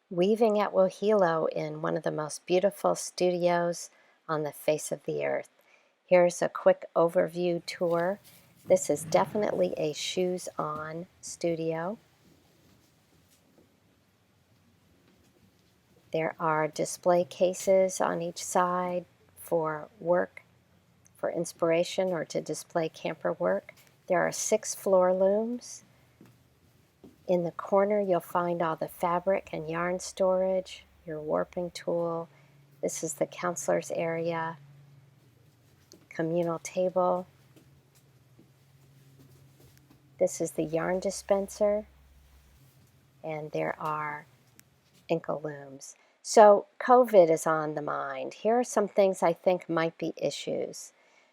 Weaving at Wohelo in one of the most beautiful studios on the face of the earth. Here's a quick overview tour. This is definitely a shoes-on studio. There are display cases on each side for work, for inspiration, or to display camper work. There are 6 floor looms. In the corner, you'll find all the fabric and yarn storage, your warping tool. This is the counselor's area, communal table. This is the yarn dispenser, and there are ankle looms. So COVID is on the mind. Here are some things I think might be issues.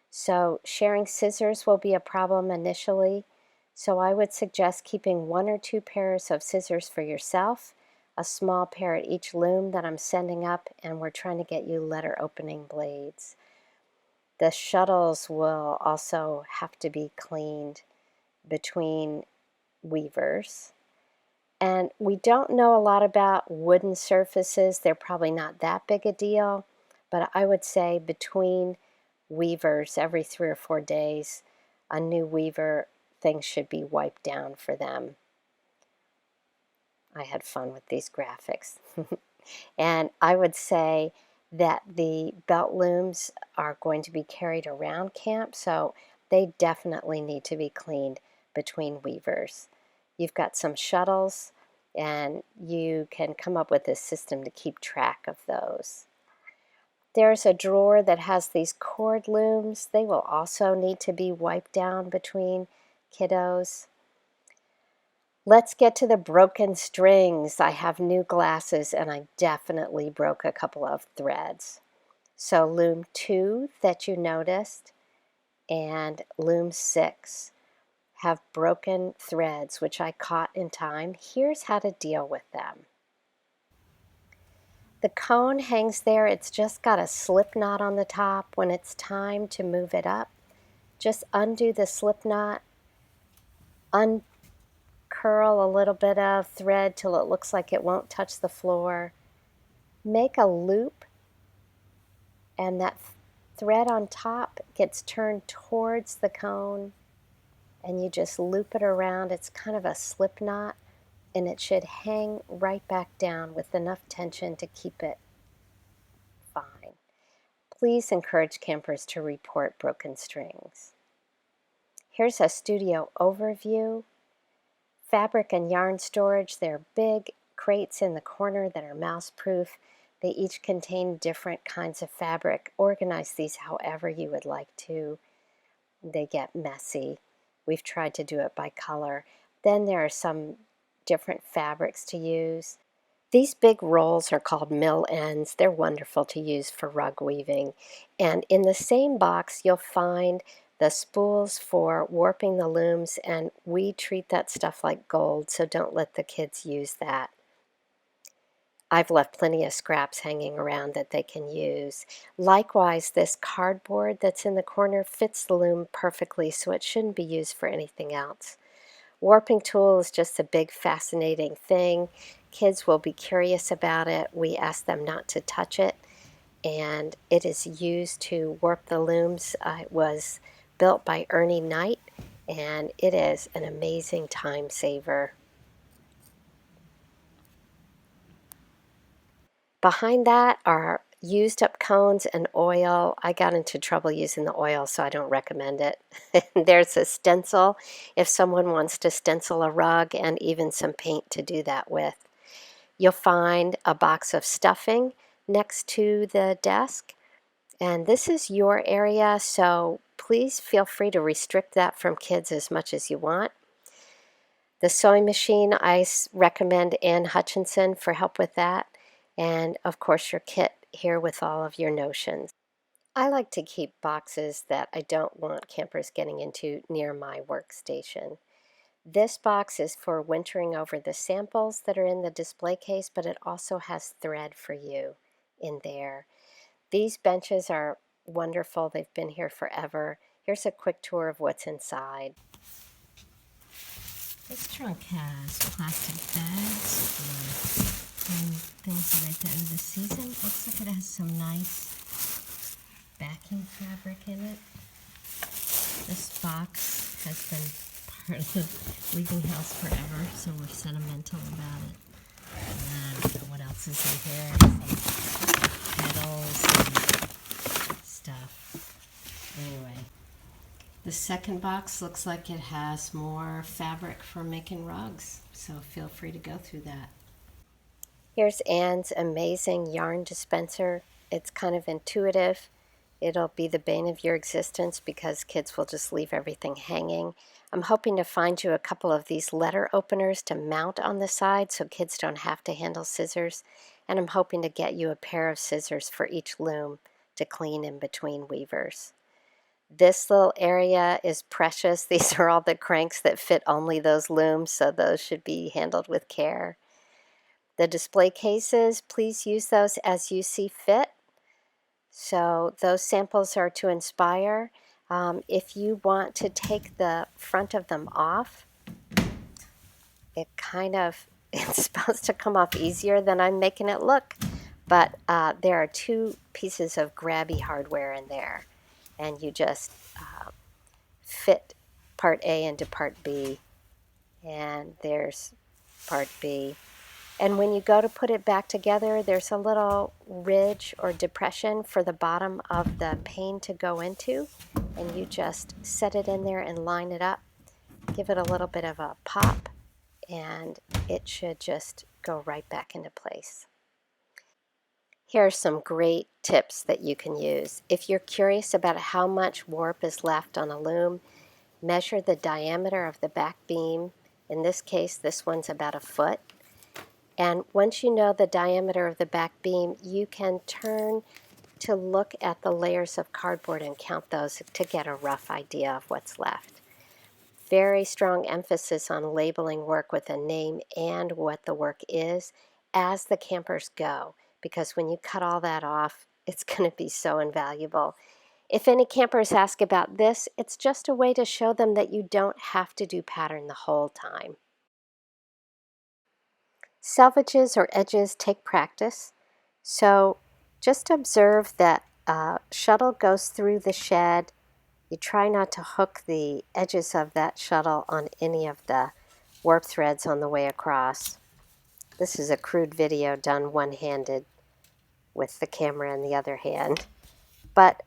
So sharing scissors will be a problem initially. So I would suggest keeping 1 or 2 pairs of scissors for yourself, a small pair at each loom that I'm sending up, and we're trying to get you letter opening blades. The shuttles will also have to be cleaned between weavers. And we don't know a lot about wooden surfaces. They're probably not that big a deal, but I would say between weavers every 3 or 4 days, a new weaver, things should be wiped down for them. I had fun with these graphics. And I would say that the belt looms are going to be carried around camp, so they definitely need to be cleaned between weavers. You've got some shuttles, and you can come up with a system to keep track of those. There's a drawer that has these cord looms. They will also need to be wiped down between kiddos. Let's get to the broken strings. I have new glasses and I definitely broke a couple of threads. So loom 2 that you noticed and loom 6 have broken threads, which I caught in time. Here's how to deal with them. The cone hangs there. It's just got a slip knot on the top. When it's time to move it up, just undo the slip knot, uncurl a little bit of thread till it looks like it won't touch the floor. Make a loop, and that thread on top gets turned towards the cone, and you just loop it around. It's kind of a slip knot, and it should hang right back down with enough tension to keep it fine. Please encourage campers to report broken strings. Here's a studio overview. Fabric and yarn storage. There are big crates in the corner that are mouse-proof. They each contain different kinds of fabric. Organize these however you would like to. They get messy. We've tried to do it by color. Then there are some different fabrics to use. These big rolls are called mill ends. They're wonderful to use for rug weaving. And in the same box, you'll find the spools for warping the looms, and we treat that stuff like gold, so don't let the kids use that. I've left plenty of scraps hanging around that they can use. Likewise, this cardboard that's in the corner fits the loom perfectly, so it shouldn't be used for anything else. Warping tool is just a big fascinating thing. Kids will be curious about it. We ask them not to touch it, and it is used to warp the looms. It was built by Ernie Knight, and it is an amazing time saver. Behind that are used up cones and oil. I got into trouble using the oil, so I don't recommend it. There's a stencil if someone wants to stencil a rug, and even some paint to do that with. You'll find a box of stuffing next to the desk, and this is your area, so please feel free to restrict that from kids as much as you want. The sewing machine, I recommend Ann Hutchinson for help with that. And of course your kit here with all of your notions. I like to keep boxes that I don't want campers getting into near my workstation. This box is for wintering over the samples that are in the display case, but it also has thread for you in there. These benches are wonderful. They've been here forever. Here's a quick tour of what's inside. This trunk has plastic bags for things are at the end of the season. Looks like it has some nice backing fabric in it. This box has been part of the weaving house forever, so we're sentimental about it. And I don't know what else is in here. Some petals and stuff. Anyway, the second box looks like it has more fabric for making rugs, so feel free to go through that. Here's Anne's amazing yarn dispenser. It's kind of intuitive. It'll be the bane of your existence because kids will just leave everything hanging. I'm hoping to find you a couple of these letter openers to mount on the side so kids don't have to handle scissors. And I'm hoping to get you a pair of scissors for each loom to clean in between weavers. This little area is precious. These are all the cranks that fit only those looms, so those should be handled with care. The display cases, please use those as you see fit. So those samples are to inspire. If you want to take the front of them off, it's supposed to come off easier than I'm making it look. But there are two pieces of grabby hardware in there. And you just fit part A into part B. And there's part B. And when you go to put it back together, there's a little ridge or depression for the bottom of the pane to go into. And you just set it in there and line it up. Give it a little bit of a pop, and it should just go right back into place. Here are some great tips that you can use. If you're curious about how much warp is left on a loom, measure the diameter of the back beam. In this case, this one's about 1 foot. And once you know the diameter of the back beam, you can turn to look at the layers of cardboard and count those to get a rough idea of what's left. Very strong emphasis on labeling work with a name and what the work is as the campers go, because when you cut all that off, it's going to be so invaluable. If any campers ask about this, it's just a way to show them that you don't have to do pattern the whole time. Selvages or edges take practice, so just observe that shuttle goes through the shed. You try not to hook the edges of that shuttle on any of the warp threads on the way across. This is a crude video done one-handed with the camera in the other hand. But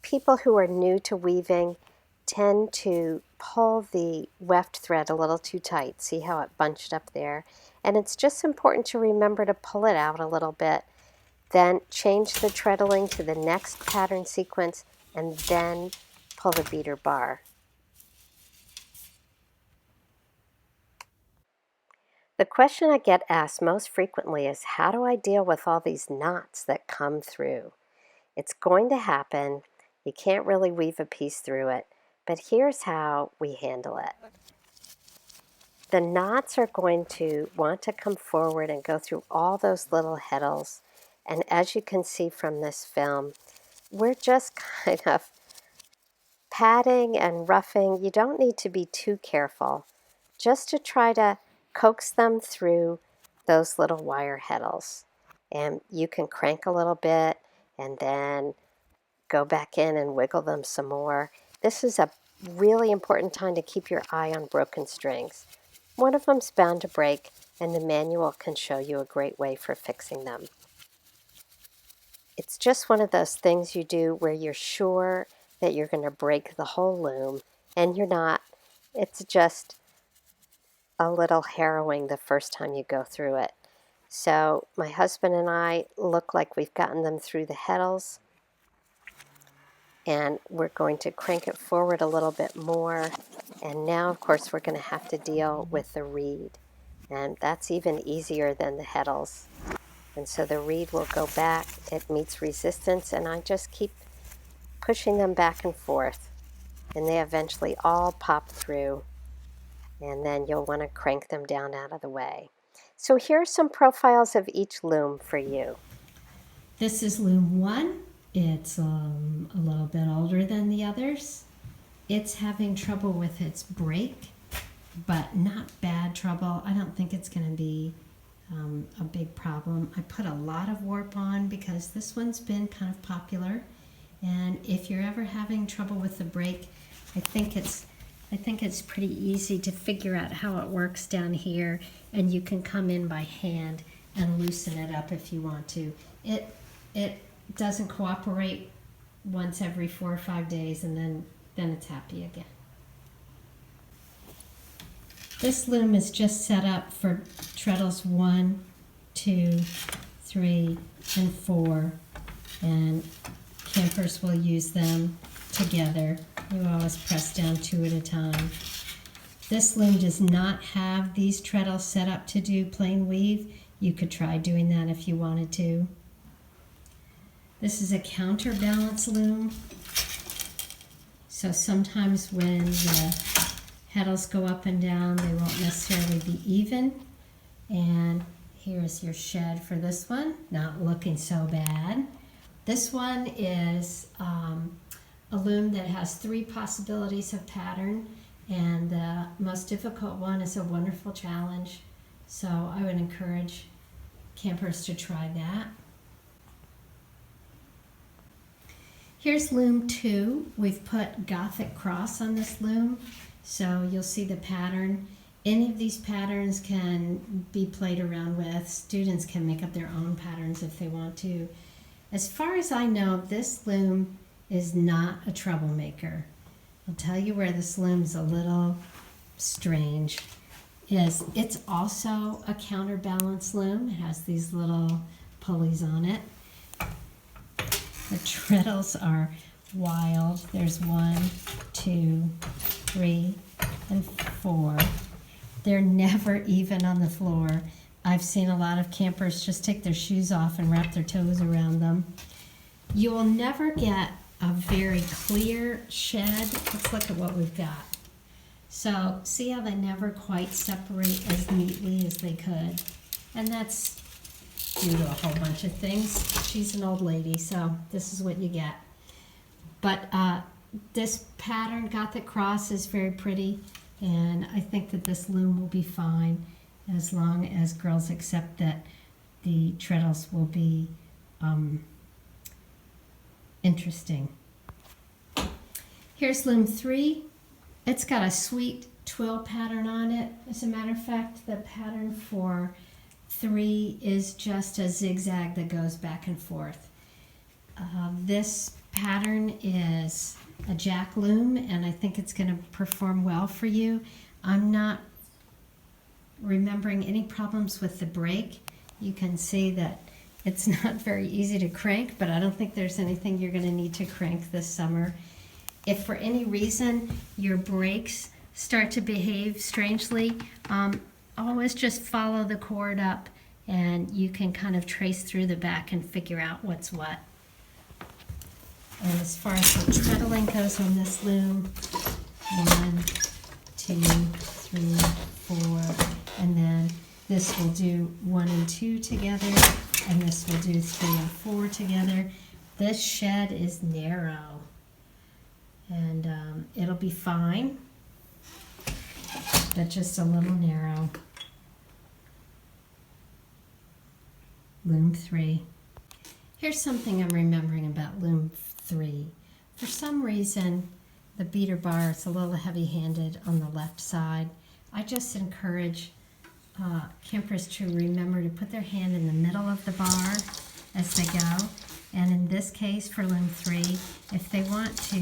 people who are new to weaving tend to pull the weft thread a little too tight. See how it bunched up there? And it's just important to remember to pull it out a little bit, then change the treadling to the next pattern sequence, and then pull the beater bar. The question I get asked most frequently is, how do I deal with all these knots that come through? It's going to happen. You can't really weave a piece through it, but here's how we handle it. The knots are going to want to come forward and go through all those little heddles. And as you can see from this film, we're just kind of padding and roughing. You don't need to be too careful, just to try to coax them through those little wire heddles. And you can crank a little bit and then go back in and wiggle them some more. This is a really important time to keep your eye on broken strings. One of them's bound to break, and the manual can show you a great way for fixing them. It's just one of those things you do where you're sure that you're going to break the whole loom, and you're not. It's just a little harrowing the first time you go through it. So my husband and I look like we've gotten them through the heddles, and we're going to crank it forward a little bit more. And now, of course, we're going to have to deal with the reed, and that's even easier than the heddles. And so the reed will go back, it meets resistance, and I just keep pushing them back and forth, and they eventually all pop through, and then you'll want to crank them down out of the way. So here are some profiles of each loom for you. This is loom 1. It's a little bit older than the others. It's having trouble with its break, but not bad trouble. I don't think it's going to be a big problem. I put a lot of warp on because this one's been kind of popular, and if you're ever having trouble with the break, I think it's pretty easy to figure out how it works down here, and you can come in by hand and loosen it up if you want to. It doesn't cooperate once every 4 or 5 days, and then it's happy again. This loom is just set up for treadles 1, 2, 3, and 4, and campers will use them together. You always press down 2 at a time. This loom does not have these treadles set up to do plain weave. You could try doing that if you wanted to. This is a counterbalance loom. So sometimes when the petals go up and down, they won't necessarily be even. And here's your shed for this one. Not looking so bad. This one is a loom that has 3 possibilities of pattern, and the most difficult one is a wonderful challenge. So I would encourage campers to try that. Here's loom 2. We've put Gothic cross on this loom, so you'll see the pattern. Any of these patterns can be played around with. Students can make up their own patterns if they want to. As far as I know, this loom is not a troublemaker. I'll tell you where this loom's a little strange. It's also a counterbalance loom. It has these little pulleys on it. The treadles are wild. There's 1, 2, 3, and 4. They're never even on the floor. I've seen a lot of campers just take their shoes off and wrap their toes around them. You will never get a very clear shed. Let's look at what we've got. So see how they never quite separate as neatly as they could? And that's due to a whole bunch of things. She's an old lady, so this is what you get. But this pattern, Gothic cross, is very pretty, and I think that this loom will be fine as long as girls accept that the treadles will be interesting. Here's loom 3. It's got a sweet twill pattern on it. As a matter of fact, the pattern for 3 is just a zigzag that goes back and forth. This pattern is a jack loom, and I think it's going to perform well for you. I'm not remembering any problems with the break. You can see that it's not very easy to crank, but I don't think there's anything you're going to need to crank this summer. If for any reason your brakes start to behave strangely, always just follow the cord up, and you can kind of trace through the back and figure out what's what. And as far as the treadling goes on this loom, 1, 2, 3, 4, and then this will do 1 and 2 together, and this will do 3 and 4 together. This shed is narrow, and it'll be fine, but just a little narrow. Loom 3. Here's something I'm remembering about loom 3. For some reason, the beater bar is a little heavy-handed on the left side. I just encourage campers to remember to put their hand in the middle of the bar as they go. And in this case, for loom 3, if they want to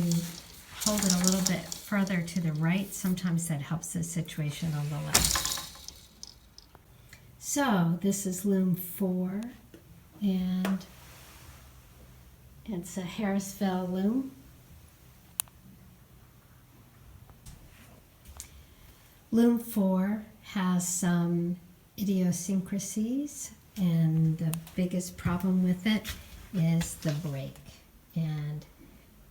hold it a little bit further to the right, sometimes that helps the situation on the left. So this is loom 4, and it's a Harrisville loom. Loom 4 has some idiosyncrasies, and the biggest problem with it is the break. And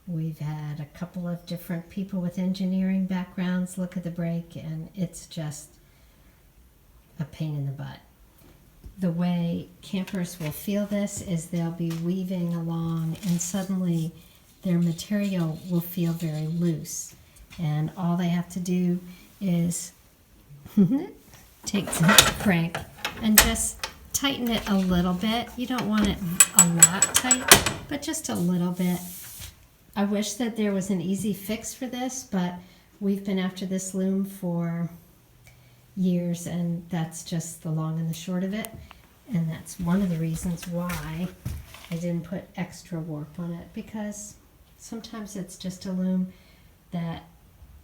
we've had a couple of different people with engineering backgrounds look at the break, and it's just a pain in the butt. The way campers will feel this is they'll be weaving along, and suddenly their material will feel very loose, and all they have to do is take some crank and just tighten it a little bit. You don't want it a lot tight, but just a little bit. I wish that there was an easy fix for this, but we've been after this loom for years, and that's just the long and the short of it. And that's one of the reasons why I didn't put extra warp on it, because sometimes it's just a loom that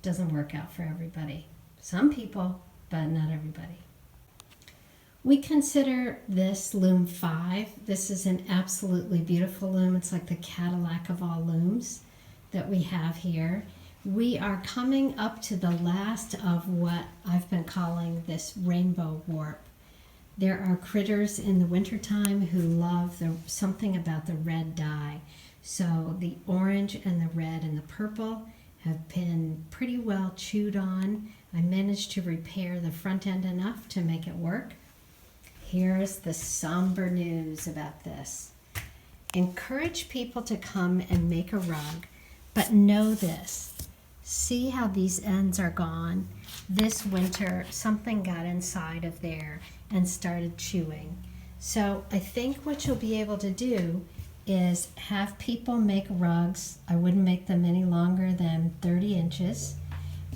doesn't work out for everybody. Some people, but not everybody. We consider this Loom 5. This is an absolutely beautiful loom. It's like the Cadillac of all looms that we have here. We are coming up to the last of what I've been calling this rainbow warp. There are critters in the wintertime who love something about the red dye. So the orange and the red and the purple have been pretty well chewed on. I managed to repair the front end enough to make it work. Here's the somber news about this. Encourage people to come and make a rug, but know this. See how these ends are gone? This winter, something got inside of there and started chewing. So I think what you'll be able to do is have people make rugs. I wouldn't make them any longer than 30 inches.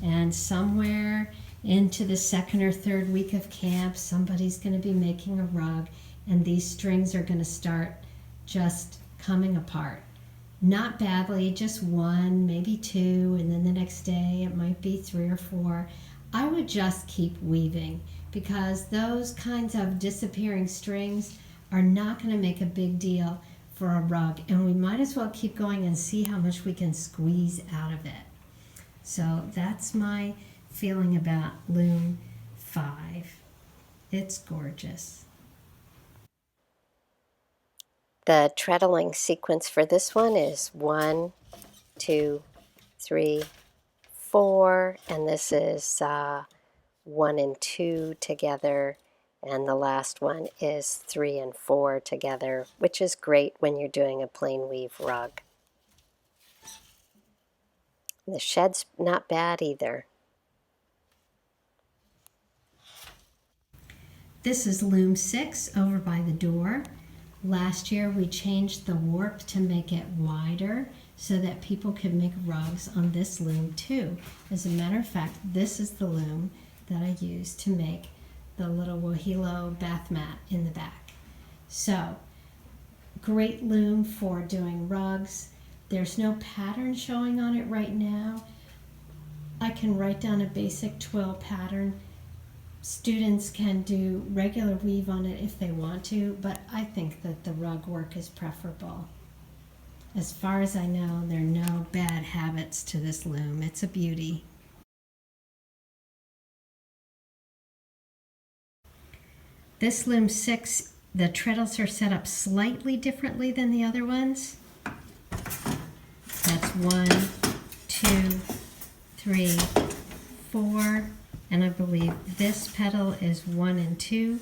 And somewhere into the second or third week of camp, somebody's going to be making a rug, and these strings are going to start just coming apart. Not badly, just one, maybe two, and then the next day it might be 3 or 4. I would just keep weaving, because those kinds of disappearing strings are not going to make a big deal for a rug, and we might as well keep going and see how much we can squeeze out of it. So that's my feeling about Loom 5. It's gorgeous. The treadling sequence for this one is 1, 2, 3, 4, and this is 1 and 2 together, and the last one is 3 and 4 together, which is great when you're doing a plain weave rug. The shed's not bad either. This is Loom 6 over by the door. Last year we changed the warp to make it wider so that people could make rugs on this loom too. As a matter of fact, this is the loom that I used to make the little Wahilo bath mat in the back. So, great loom for doing rugs. There's no pattern showing on it right now. I can write down a basic twill pattern. Students can do regular weave on it if they want to, but I think that the rug work is preferable. As far as I know, there are no bad habits to this loom. It's a beauty. This Loom 6, the treadles are set up slightly differently than the other ones. That's 1, 2, 3, 4, and I believe this pedal is 1 and 2,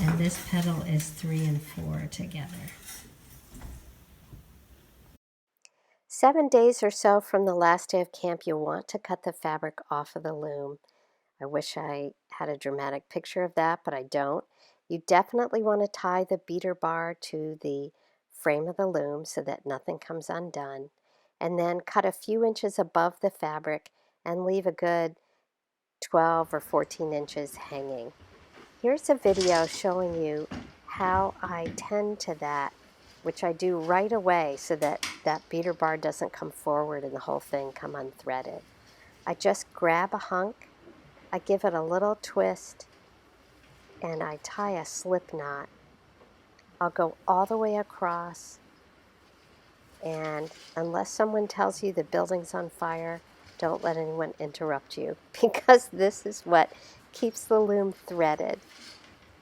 and this pedal is 3 and 4 together. 7 days or so from the last day of camp, you'll want to cut the fabric off of the loom. I wish I had a dramatic picture of that, but I don't. You definitely want to tie the beater bar to the frame of the loom so that nothing comes undone, and then cut a few inches above the fabric and leave a good 12 or 14 inches hanging. Here's a video showing you how I tend to that, which I do right away so that that beater bar doesn't come forward and the whole thing come unthreaded. I just grab a hunk, I give it a little twist, and I tie a slip knot. I'll go all the way across, and unless someone tells you the building's on fire, don't let anyone interrupt you, because this is what keeps the loom threaded.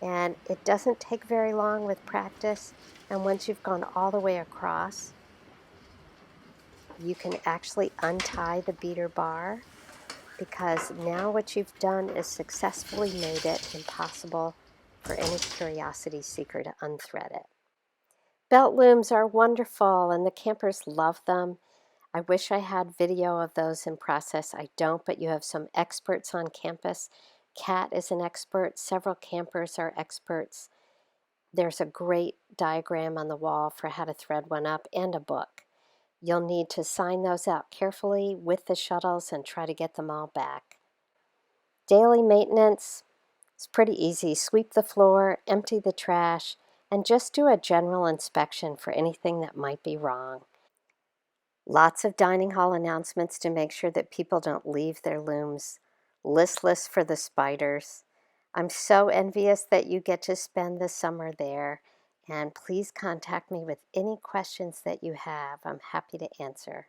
And it doesn't take very long with practice, and once you've gone all the way across, you can actually untie the beater bar, because now what you've done is successfully made it impossible for any curiosity seeker to unthread it. Belt looms are wonderful, and the campers love them. I wish I had video of those in process. I don't, but you have some experts on campus. Kat is an expert. Several campers are experts. There's a great diagram on the wall for how to thread one up and a book. You'll need to sign those out carefully with the shuttles and try to get them all back. Daily maintenance is pretty easy. Sweep the floor, empty the trash, and just do a general inspection for anything that might be wrong. Lots of dining hall announcements to make sure that people don't leave their looms listless for the spiders. I'm so envious that you get to spend the summer there, and please contact me with any questions that you have. I'm happy to answer.